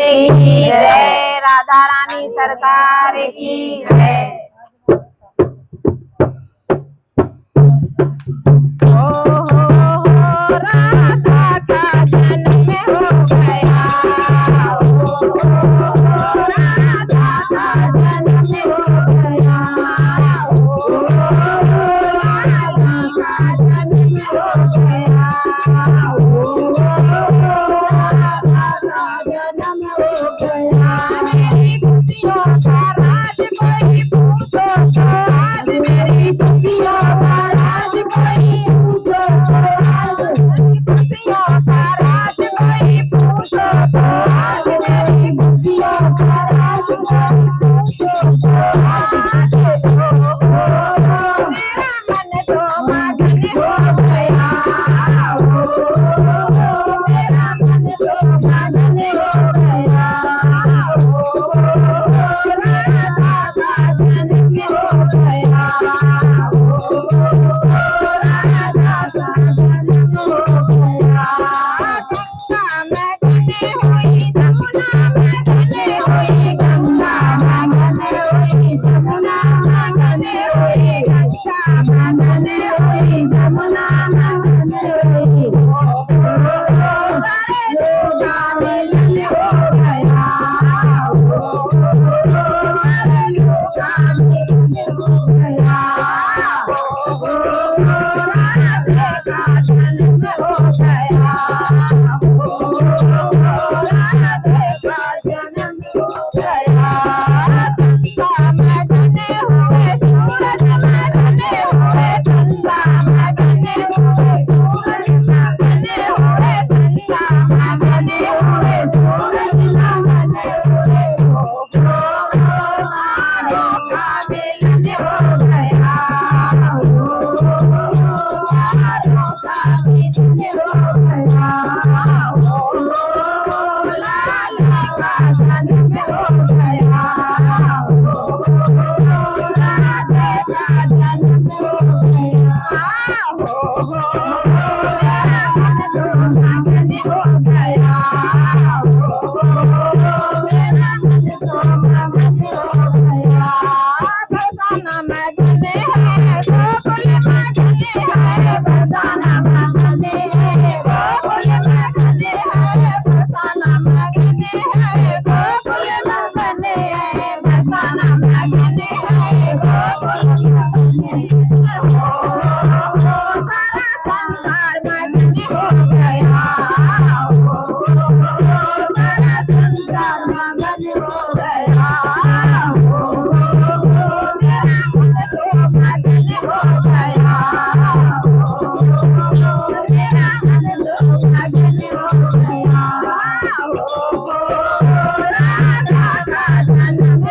की जय। राधा रानी सरकार की जय। राधा का जन्म हो गया, राधा का जन्म हो गया, लाली का जन्म हो गया, राधा का जन्म हो गया। मेरी खुशियों का राज कोई पूछो तो आज, मेरी खुशियों का राज कोई पूछो तो आज, खुशियों का राज कोई पूछो तो आज, मेरी खुशियों का राज कोई पूछो तो आज। मेरा मन तो मगन हो गया, मेरा मन तो मगन हो गया, राधा का जन्म हो गया, राधा का जन्म हो गया। गंगा में गने हुई, जमुना में गने हुई, गंगा में गने हुई, जमुना में गने हुई, गंगा में गने हुई, जमुना में गने हुई। सारे लोग मिलन हो गया, सारे लोग मिलन हो गया, राधे का जन्म हो गया, राधे का जन्म हो गया। गंगा में गने हुए, सूरज में गने हुए, गंगा में गने हुए, सूरज में गने हुए, गंगा में गने हुए, सूरज में गने हुए, तारों का मिलन हो गया, तारों का मिलन हो गया, लाला का जन्म हो गया, राधे का जन्म हो गया। मेरा मन तो मगन हो गया, मेरा मन तो मगन हो गया। बरसाना मगन है, गोकुल मगन है, बरसाना मगन है, गोकुल मगन है, बरसाना मगन है, गोकुल मगन है, बरसाना मगन है, गोकुल मगन है। सारा संसार मगन हो गया, सारा संसार